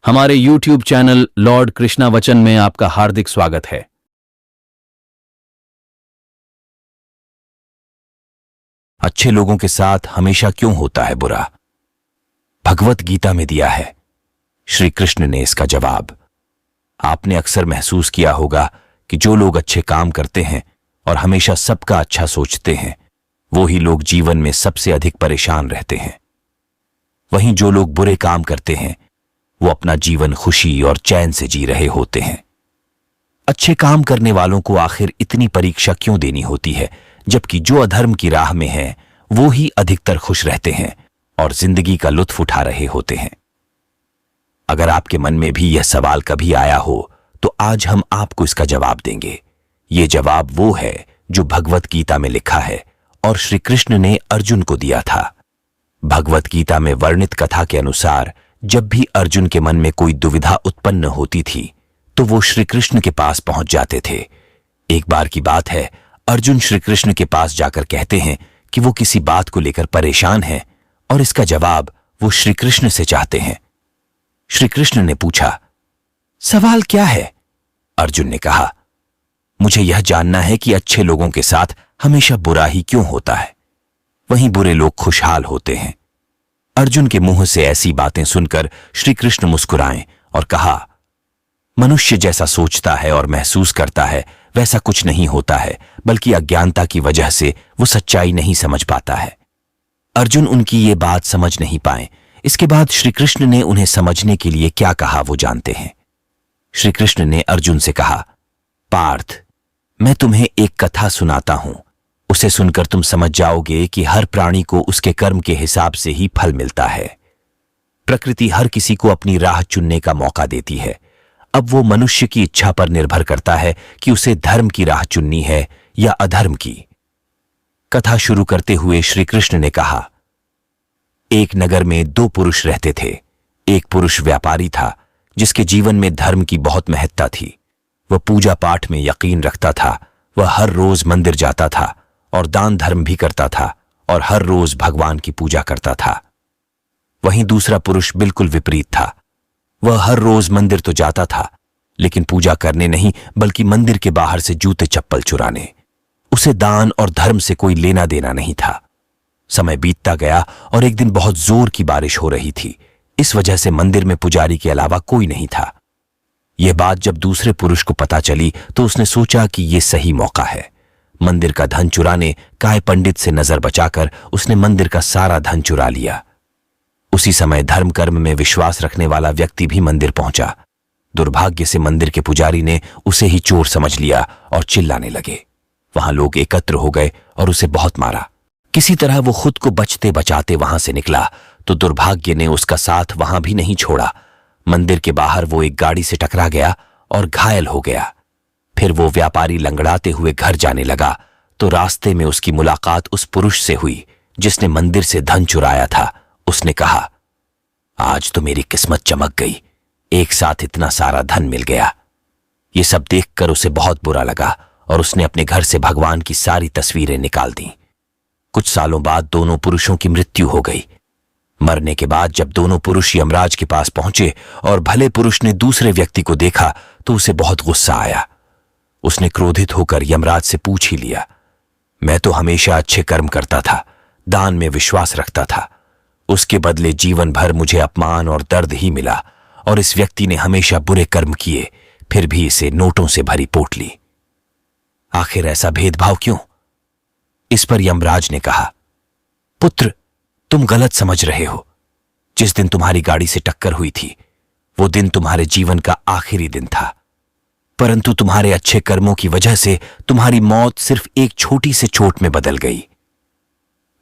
हमारे YouTube channel Lord Krishna वचन में आपका हार्दिक स्वागत है। अच्छे लोगों के साथ हमेशा क्यों होता है बुरा? भगवत गीता में दिया है श्री कृष्ण ने इसका जवाब। आपने अक्सर महसूस किया होगा कि जो लोग अच्छे काम करते हैं और हमेशा सबका अच्छा सोचते हैं, वो ही लोग जीवन में सबसे अधिक परेशान रहते हैं। वहीं जो लोग बुरे काम करते हैं, वो अपना जीवन खुशी और चैन से जी रहे होते हैं। अच्छे काम करने वालों को आखिर इतनी परीक्षा क्यों देनी होती है, जबकि जो अधर्म की राह में हैं, वो ही अधिकतर खुश रहते हैं और जिंदगी का लुत्फ उठा रहे होते हैं? अगर आपके मन में भी यह सवाल कभी आया हो, तो आज हम आपको इसका जवाब देंगे। ये जवाब वो है जो भगवत गीता में लिखा है और श्री कृष्ण ने अर्जुन को दिया था। भगवत गीता में वर्णित कथा के अनुसार जब भी अर्जुन के मन में कोई दुविधा उत्पन्न होती थी, तो वो श्री कृष्ण के पास पहुंच जाते थे। एक बार की बात है, अर्जुन श्री कृष्ण के पास जाकर कहते हैं कि वो किसी बात को लेकर परेशान हैं और इसका जवाब वो श्री कृष्ण से चाहते हैं। श्री कृष्ण ने पूछा, सवाल क्या है? अर्जुन ने कहा, मुझे यह जानना है कि अच्छे लोगों के साथ हमेशा बुरा ही क्यों होता है, वहीं बुरे लोग खुशहाल होते हैं। अर्जुन के मुंह से ऐसी बातें सुनकर श्री कृष्ण मुस्कुराए और कहा, मनुष्य जैसा सोचता है और महसूस करता है वैसा कुछ नहीं होता है, बल्कि अज्ञानता की वजह से वो सच्चाई नहीं समझ पाता है। अर्जुन उनकी ये बात समझ नहीं पाए। इसके बाद श्री कृष्ण ने उन्हें समझने के लिए क्या कहा वो जानते हैं। श्री कृष्ण ने अर्जुन से कहा, पार्थ, मैं तुम्हें एक कथा सुनाता हूं। उसे सुनकर तुम समझ जाओगे कि हर प्राणी को उसके कर्म के हिसाब से ही फल मिलता है। प्रकृति हर किसी को अपनी राह चुनने का मौका देती है। अब वो मनुष्य की इच्छा पर निर्भर करता है कि उसे धर्म की राह चुननी है या अधर्म की। कथा शुरू करते हुए श्री कृष्ण ने कहा, एक नगर में दो पुरुष रहते थे। एक पुरुष व्यापारी था जिसके जीवन में धर्म की बहुत महत्ता थी। वह पूजा पाठ में यकीन रखता था। वह हर रोज मंदिर जाता था और दान धर्म भी करता था और हर रोज भगवान की पूजा करता था। वहीं दूसरा पुरुष बिल्कुल विपरीत था। वह हर रोज मंदिर तो जाता था, लेकिन पूजा करने नहीं बल्कि मंदिर के बाहर से जूते चप्पल चुराने। उसे दान और धर्म से कोई लेना देना नहीं था। समय बीतता गया और एक दिन बहुत जोर की बारिश हो रही थी। इस वजह से मंदिर में पुजारी के अलावा कोई नहीं था। यह बात जब दूसरे पुरुष को पता चली तो उसने सोचा कि यह सही मौका है। मंदिर का धन चुराने काय पंडित से नजर बचाकर उसने मंदिर का सारा धन चुरा लिया। उसी समय धर्म कर्म में विश्वास रखने वाला व्यक्ति भी मंदिर पहुंचा। दुर्भाग्य से मंदिर के पुजारी ने उसे ही चोर समझ लिया और चिल्लाने लगे। वहां लोग एकत्र हो गए और उसे बहुत मारा। किसी तरह वो खुद को बचते बचाते वहां से निकला तो दुर्भाग्य ने उसका साथ वहां भी नहीं छोड़ा। मंदिर के बाहर वो एक गाड़ी से टकरा गया और घायल हो गया। फिर वो व्यापारी लंगड़ाते हुए घर जाने लगा तो रास्ते में उसकी मुलाकात उस पुरुष से हुई जिसने मंदिर से धन चुराया था। उसने कहा, आज तो मेरी किस्मत चमक गई, एक साथ इतना सारा धन मिल गया। ये सब देखकर उसे बहुत बुरा लगा और उसने अपने घर से भगवान की सारी तस्वीरें निकाल दी। कुछ सालों बाद दोनों पुरुषों की मृत्यु हो गई। मरने के बाद जब दोनों पुरुष यमराज के पास पहुंचे और भले पुरुष ने दूसरे व्यक्ति को देखा तो उसे बहुत गुस्सा आया। उसने क्रोधित होकर यमराज से पूछ ही लिया, मैं तो हमेशा अच्छे कर्म करता था, दान में विश्वास रखता था। उसके बदले जीवन भर मुझे अपमान और दर्द ही मिला और इस व्यक्ति ने हमेशा बुरे कर्म किए, फिर भी इसे नोटों से भरी पोटली। आखिर ऐसा भेदभाव क्यों? इस पर यमराज ने कहा, पुत्र, तुम गलत समझ रहे हो। जिस दिन तुम्हारी गाड़ी से टक्कर हुई थी वो दिन तुम्हारे जीवन का आखिरी दिन था, परंतु तुम्हारे अच्छे कर्मों की वजह से तुम्हारी मौत सिर्फ एक छोटी सी चोट में बदल गई।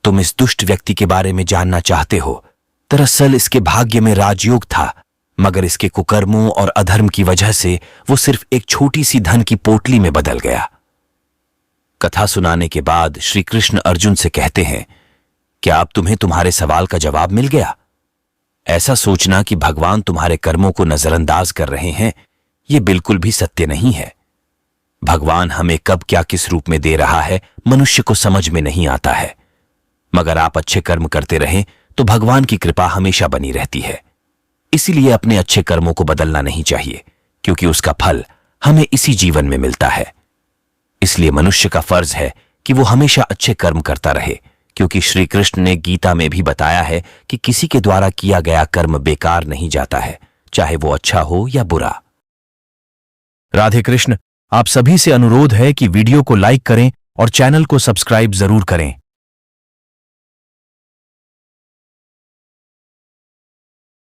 तुम इस दुष्ट व्यक्ति के बारे में जानना चाहते हो। दरअसल इसके भाग्य में राजयोग था, मगर इसके कुकर्मों और अधर्म की वजह से वो सिर्फ एक छोटी सी धन की पोटली में बदल गया। कथा सुनाने के बाद श्री कृष्ण अर्जुन से कहते हैं, क्या अब तुम्हें तुम्हारे सवाल का जवाब मिल गया? ऐसा सोचना कि भगवान तुम्हारे कर्मों को नजरअंदाज कर रहे हैं, यह बिल्कुल भी सत्य नहीं है। भगवान हमें कब क्या किस रूप में दे रहा है मनुष्य को समझ में नहीं आता है, मगर आप अच्छे कर्म करते रहें तो भगवान की कृपा हमेशा बनी रहती है। इसीलिए अपने अच्छे कर्मों को बदलना नहीं चाहिए, क्योंकि उसका फल हमें इसी जीवन में मिलता है। इसलिए मनुष्य का फर्ज है कि वो हमेशा अच्छे कर्म करता रहे, क्योंकि श्री कृष्ण ने गीता में भी बताया है कि किसी के द्वारा किया गया कर्म बेकार नहीं जाता है, चाहे वो अच्छा हो या बुरा। राधे कृष्ण। आप सभी से अनुरोध है कि वीडियो को लाइक करें और चैनल को सब्सक्राइब जरूर करें।